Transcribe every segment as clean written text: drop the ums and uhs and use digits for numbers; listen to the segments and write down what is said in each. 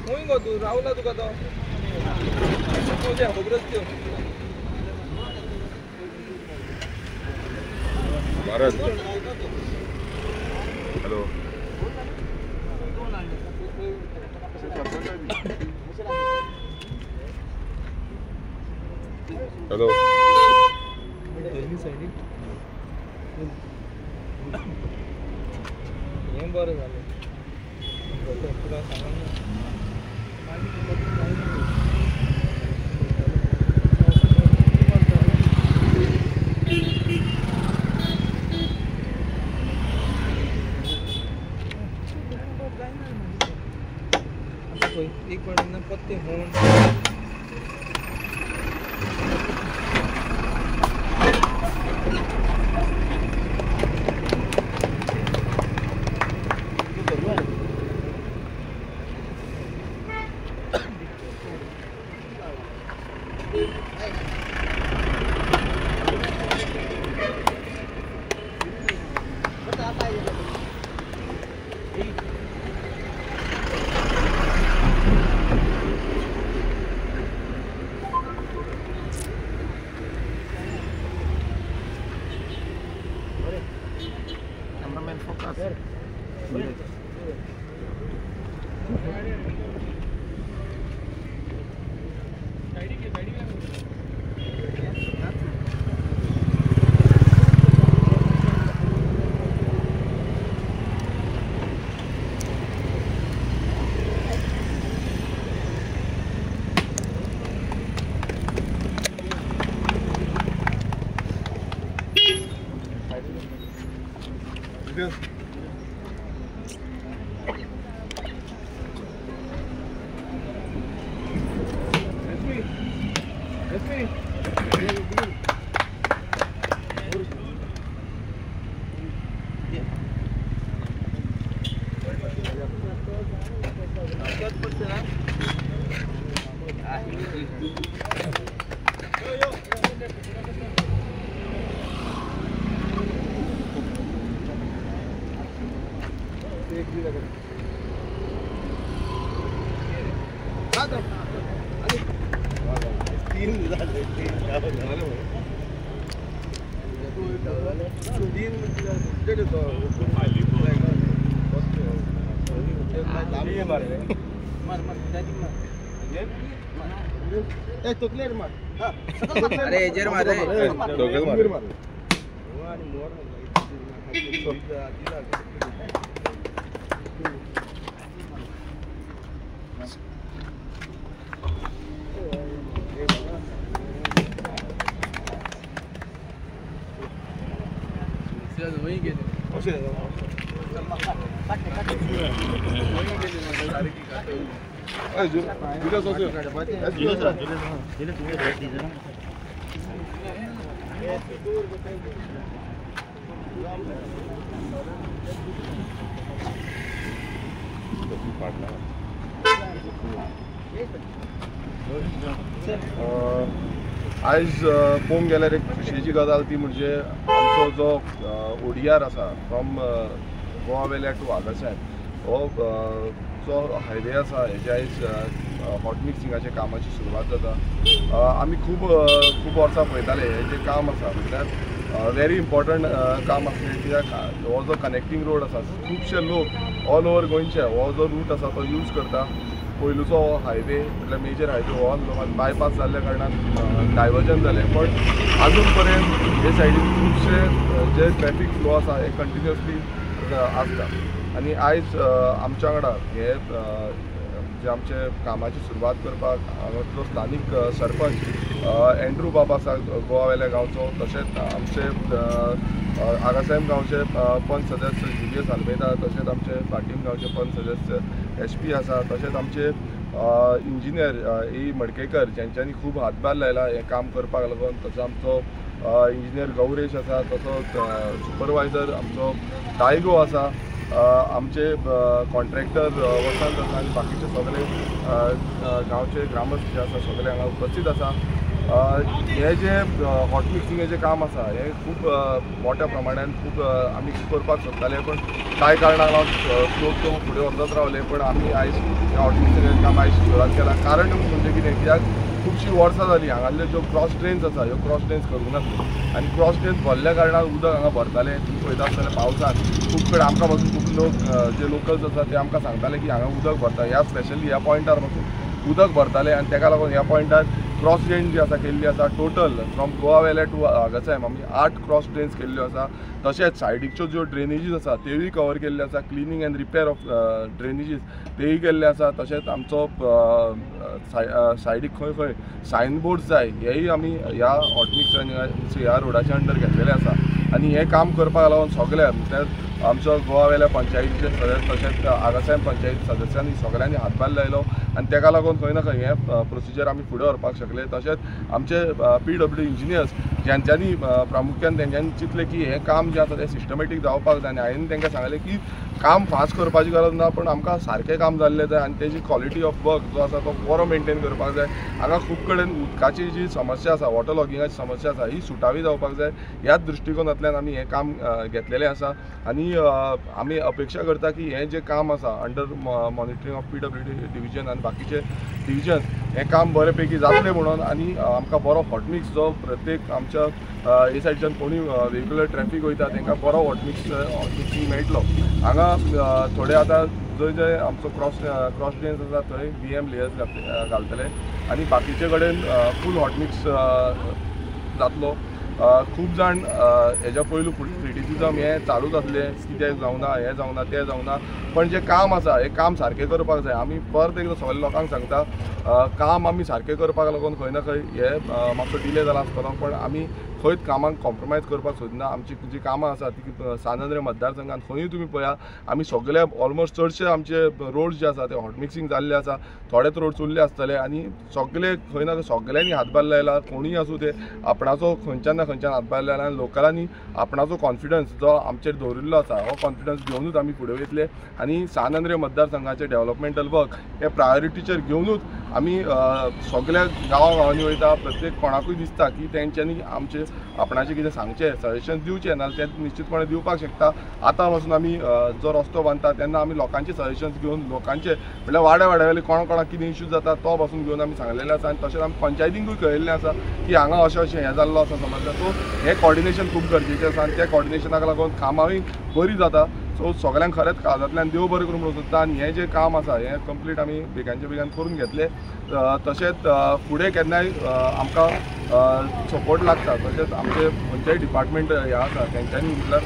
खंय गो तूं रावला तुका तो खबरच त्यो भारत हेलो हेलो हें बरें जालें तुका सांगना एक मिनट पत्ते होऊन अरे जर मारे आज पळोवंक गेल्यार एक खुशेची गजाल ती म्हणजे आमचो जो ओडिआर आसा फ्रॉम गोवा वेल्या टू आगासायन हो जो हायवे आसा हेजे आयज हॉट मिक्सिंगाच्या कामाची सुरवात जाता. आमी खूब वर्सां पळयताले हें जें काम आसा म्हटल्यार व्हेरी इम्पॉर्टंट काम आसलें कित्याक हो जो कनेक्टींग रोड आसा खुबशे लोक ऑल ओवर गोंयचे हो जो रूट आसा तो यूज करता. पयलूचो हो हायवे म्हटल्यार मेजर हायवे हो आसलो बायपास जाल्ल्या कारणान डायवर्जन जालें बट आजून पर्यंत हे सायडीन खुबशे जे ट्रॅफीक फ्लो आसा हे कंटिन्युअसली आसता आनी आयज आमच्या वांगडा हे जे आमचे कामाची सुरवात करपाक हांगातलो स्थानीक सरपंच एंड्रू बाब आसा गोवा वेल्या गांवचो तशेंच आमचे आगासायम गांवचे पंच सदस्य जुलियस आल्मेदा तशेंच आमचे फाटीम गांवचे पंच सदस्य SP आसा तशेंच आमचे इंजिनियर ए मडकेकर ज्यांच्यांनी खूब हातभार लायला हें काम करपाक लागून तसो आमचो इंजिनियर गौरेश आसा तसोच सुपरवायझर आमचो टायगो आसा आमचे कॉन्ट्रॅक्टर वसंत आसा आनी बाकीचे सगळे गांवचे ग्रामस्थ जे आसा सगळे हांगा उपस्थित आसा. हे जे हॉट मिक्सिंगेचें काम आसा हे खूब मोठ्या प्रमाणान खूब आमी करपाक सोदताले, पण कांय कारणाक लागून स्लो फुडें वचत रावले. पण आमी आयज हॉट मिक्सिंगेचें काम आयज सुरवात केला. कारण म्हणजे कितें, कित्याक खुबशीं वर्सां जालीं हांगासल्यो ज्यो क्रॉस ड्रेन्स आसा ह्यो क्रॉस ड्रेन्स करूंक नासल्यो, आनी क्रॉस ड्रेन्स भरल्या कारणान उदक हांगा भरतालें. तुमी पळयता आसतलें पावसान खूब कडेन आमकां पासून खूब लोक जे लोकल्स आसा ते आमकां सांगताले की हांगा उदक भरता. ह्या स्पेशली ह्या पॉयंटार पासून उदक भरतालें, आनी ताका लागून ह्या पॉयंटार क्रॉस ड्रेन जी आसा केल्ली आसा. टोटल फ्रॉम गोवा वेले टू आगासायम आमी 8 क्रॉस ड्रेन्स केल्ल्यो आसा. तशेंच सायडीच्यो ज्यो ड्रेनेजीस आसा तेवूय कवर केल्ले आसा. क्लिनींग एंड रिपेर ऑफ ड्रेनेजीस तेवूय केल्ले आसा. तशेंच आमचो सायडीक खंय खंय सायनबोर्ड्स जाय हेय आमी ह्या हॉट मिक्स ह्या रोडाच्या अंडर घेतलेले आसा. आनी हें काम करपाक लागून सगळ्या म्हणल्यार आमचो गोवा वेल्या पंचायतीचे सदस्य तशेंच आगासायम पंचायत सदस्यांनी सगळ्यांनी हातभार लायलो, आनी ताका लागून खंय ना खंय हें प्रोसिजर आमी फुडें व्हरपाक शकले. तशेंच आमचे PWD इंजिनियर्स ज्यांच्यांनी प्रामुख्यान तेंच्यांनी चिंतलें की हें काम जें आसा तें सिस्टमॅटीक जावपाक जाय, आनी हांवें तांकां सांगलें की काम फास्ट करपाची गरज ना, पण आमकां सारकें काम जाल्लें जाय आनी तेजी क्वॉलिटी ऑफ वर्क जो आसा तो बरो मेंटेन करपाक जाय. हांगा खूब कडेन उदकाची जी समस्या आसा, वॉटर लॉगिंगाची समस्या आसा ही सुटावी जावपाक जाय. ह्याच दृश्टिकोनांतल्यान आमी हें काम घेतलेलें आसा. आनी आमी अपेक्षा करता की हें जें काम आसा under monitoring of PWD division आनी बाकीचे डिविजन हें काम बरे पैकी जातलें म्हणून, आनी आमकां बरो हॉट मिक्स जो प्रत्येक आमच्या हे सायडच्यान कोणी रेग्युलर ट्रॅफिक वयता तांकां बरो हॉट मिक्सिंग मेळटलो. हांगा थोडे आतां जंय आमचो क्रॉस ड्रेन्स आसा थंय VM लेयर्स घालतले, आनी बाकीचे कडेन फूल हॉट मिक्स जातलो. खूब जाण हेज्या पयलू क्रिटिसिजम हें चालूच आसलें, कित्याक जावना, हें जावना, तें जावना, पण जें काम आसा हें काम सारकें करपाक जाय. आमी परत एकदां सगळ्या लोकांक सांगता काम आमी सारकें करपाक लागून खंय ना खंय हें मातसो डिले जाला आसतलो, पण आमी खंयच कामाक कॉम्प्रोमायज करपाक सोदना. आमची जी कामां आसा ती सानंद्रे मतदारसंघात खंयूय तुमी पळया आमी सगळे ऑलमोस्ट चडशे आमचे रोड्स जे आसा ते हॉट मिक्सिंग जाल्ले आसा. थोडेच रोड्स उरले आसतले, आनी सगळे खंय ना खंय सगळ्यांनी हातभार लायला. कोणूय आसूं ते आपणाचो खंयच्यान ना खंयच्यान हातभार लायला, आनी लोकलांनी आपणाचो कॉन्फिडन्स जो आमचेर दवरिल्लो आसा हो कॉन्फिडन्स घेवनूच आमी फुडें वयतले. आनी सानंद्रे मतदारसंघाचे डेव्हलपमेंटल वर्क हे प्रायोरिटीचेर घेवनूच आमी सगळ्या गांवांनी वयता. प्रत्येक कोणाकूय दिसता की तेंच्यांनी आमचे आपणाचें कितें सांगचें, सजेशन दिवचें ना, तें निश्चितपणे दिवपाक शकता. आतां पासून आमी जो रस्तो बांदता तेन्ना आमी लोकांचे सजेशन्स घेवन लोकांचे म्हणल्यार वाड्या वयले कोणाक कितें इश्यूज जाता तो पासून घेवन आमी सांगलेलें आसा. आनी तशेंच आमी पंचायतींकूय कळयल्लें आसा की हांगा अशें हें जाल्लो आसा समस्या. सो हें कॉर्डिनेशन खूब गरजेचें आसा, आनी त्या कॉर्डिनेशनाक लागून कामांय बरी जाता. सो सगळ्यांक खरेंच काळजांतल्यान देव बरें करूं म्हणून सोदता. आनी हें जें काम आसा हें कंप्लीट आमी बेगांचे बेगान करून घेतले. तशेंच फुडें केन्नाय आमकां सपोर्ट लागता. तशेंच आमचे खंयचेय डिपार्टमेंट हे आसा तेंच्यांनी म्हटल्यार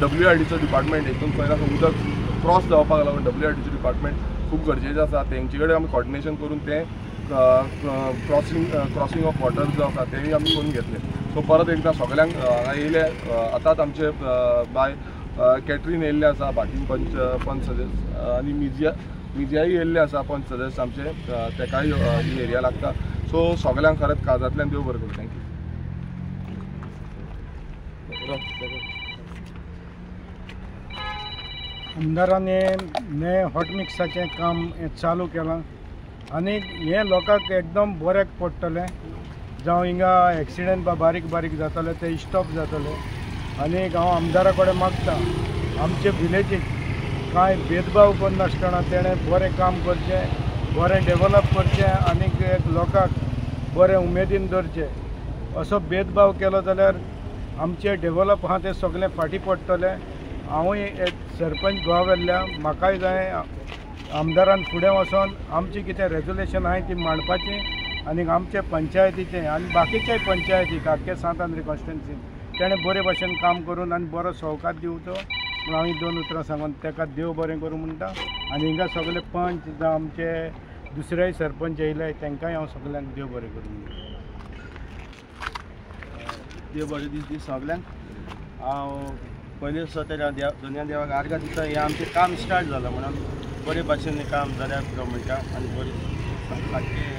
WRDचो डिपार्टमेंट हितून खंय ना खंय उदक क्रॉस जावपाक लागून WRDचो डिपार्टमेंट खूब गरजेचें आसा. तेंचे कडेन आमी कॉर्डिनेशन करून तें क्रॉसिंग ऑफ वॉटर जो आसा तेंय आमी करून घेतले. सो परत एकदां सगळ्यांक हांगा येयले. आतांच आमचे बाय कॅटरीन येयल्ले आसा, बाकी पंच सदस्य आनी मिजियाय येयल्ले आसा पंच सदस्य आमचे, तेकाय ही एरिया लागता. सो सगळ्यांक खरेंच काळजांतल्यान देव बरें करूं. थँक्यू. आमदारांनी हे हॉट मिक्साचें काम चालू केलां, आनी हें लोकांक एकदम बऱ्याक पडटलें. जावं हिंगा एक्सिडेंट बारीक बारीक जाताले ते स्टॉप जातले. आनी हांव आमदारा कडेन मागता आमचे विलेजीक कांय भेदभाव करनासतना तेणें बरें काम करचें, बरें डेव्हलप करचें, आनी लोकांक बरें उमेदीन दवरचें. असो भेदभाव केलो जाल्यार आमचे डेव्हलप आहा तें सगळें फाटीं पडटलें. हांवूय एक सरपंच गोवा वेल्ल्या, म्हाकाय जाय आमदारान फुडें वचोन आमची कितें रेजोल्युशन आहाय ती मांडपाची, आनी आमचे पंचायतीचें आनी बाकीच्याय पंचायतीक आख्खे सातांद्री कॉन्स्टिट्युन्सीन तेणें बरे भशेन काम करून आनी बरो सहकार दिवचो म्हूण हांव 2 उतरां सांगून तेका देव बरें करूं म्हणटा. आनी हिंगा सगळे पंच जावं आमचे दुसरेय सरपंच येयले तांकांय हांव सगळ्यांक देव बरें करूं म्हणटा. देव बरें दीस सगळ्यांक. हांव पयलीं सुद्दां दोनया देवाक आर्गां दिता. हें आमचें काम स्टार्ट जालां म्हणून बरे भाशेन हें काम जाल्यार गव्हर्मेंटाक आनी बरी सारकें.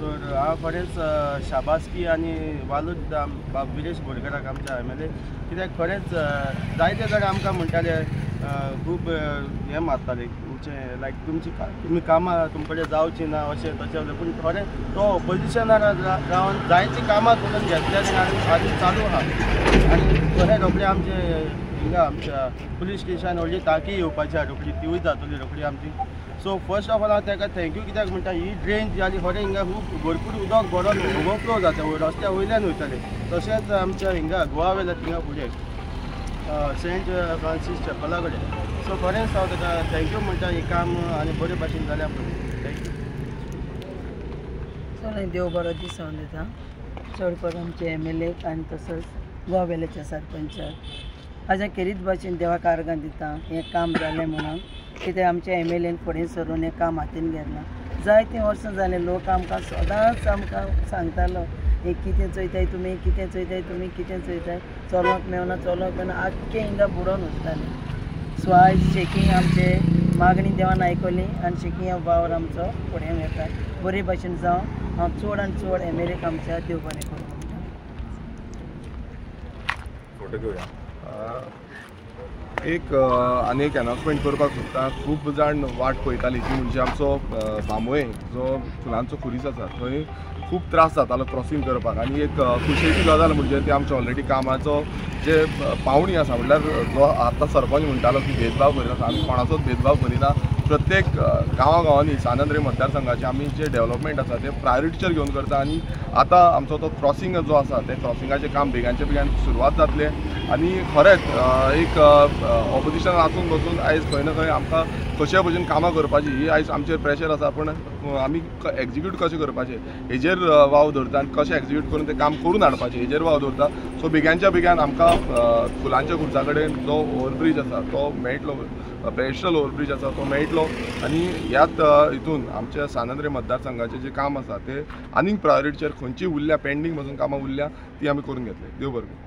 तर हांव खरेंच शाबासकी आनी वालूच विरेश बोरकाराक आमच्या MLA, कित्याक खरेंच जायते जाणां आमकां म्हणटाले खूब हें मारताले आमचे लायक तुमी कामां तुमकडे जावची ना अशें तशें उलय पूण खरें तो ऑपोजिशनार रावन जायतीं कामां करून घेतल्यात आनी चालू आहा आनी खरें रोखडें आमचे हिंगा आमच्या पुलीस स्टेशन व्हडली टाकी येवपाची आहा रोखडी तिवूय जातली रोखडी आमची. सो फर्स्ट ऑफ ऑल हांव ताका थँक्यू कित्याक म्हणटा ही ड्रेन जी आली खरें हिंगा खूब भरपूर उदक बरो ओवरफ्लो जाता रस्त्या वयल्यान वयताले. तशेंच आमच्या हिंगा गोवा वेला थिंगा फुडें सेंट फ्रांसीस चॅपला कडेन. सो खरेंच हांव ताका थँक्यू म्हणटा ही काम आनी बरे भाशेन जाल्या पळय. थँक्यू. चल देव बरो दीस हांव दिता चड करून आमचे MLA आनी तसोच गोवा वेल्याच्या सरपंचाक हाज्या खेरीत भाशेन देवाक आर्गां दिता हें काम जालें म्हणून. कित्याक आमच्या MLAन फुडें सरून हें काम हातीन घेतलां. जायतीं वर्सां जालें लोक आमकां सदांच आमकां सांगतालो हे कितें चोयताय तुमी कितें चोयताय तुमी कितें चोयताय चलोंक मेळना आख्खें हिंगा बुडोवन वचतालें. सो आयज शेकी आमचे मागणी देवान आयकली आनी शेकी हो वावर आमचो फुडें येता बरे भाशेन जावं. हांव चड आनी चड MLAक आमच्या देव बरें करूं. फोटो घेवया. आनी एक अनाउन्समेंट करपाक सोदता. खूब जाण वाट पळयताली ती म्हणजे आमचो बांबोये जो फुलांचो खुरीस आसा थंय खूब त्रास जातालो क्रॉसींग करपाक. आनी एक खुशेची गजाल म्हणजे ते आमच्या ऑलरेडी कामाचो जे पावणी आसा म्हटल्यार जो आतां सरपंच म्हणटालो की भेदभाव करिना आमी कोणाचोच भेदभाव करिना. प्रत्येक गांवांनी सानंद्रे मतदारसंघाचे आमी जे डेव्हलपमेंट आसा ते प्रायोरिटीचेर घेवन करता. आनी आतां आमचो तो क्रॉसींग जो आसा ते क्रॉसिंगाचें काम बेगांच्या बेगान सुरवात जातलें. आनी खरेंच एक ऑपोजिशन आसून बसून आयज खंय ना खंय आमकां कशे भशेन कामां करपाची ही आयज आमचेर प्रेशर आसा. पूण आमी एक्झिक्यूट कशें करपाचें हेजेर वाव धरता आनी कशें एक्झिक्यूट करून तें काम करून हाडपाचें हेजेर वाव धरता. सो बेगांच्या बेगान आमकां फुलांच्या खुर्सा कडेन जो ओवरब्रीज आसा तो मेळटलो. पेस्ट्रल ओवरब्रीज आसा तो मेळटलो. आनी ह्याच हितून आमच्या सानंद्रे मतदारसंघाचें जें काम आसा तें आनीक प्रायोरिटीचेर खंयचीं उरल्या पेंडींग पासून कामां उरल्या ती आमी करून घेतले. देव बरें.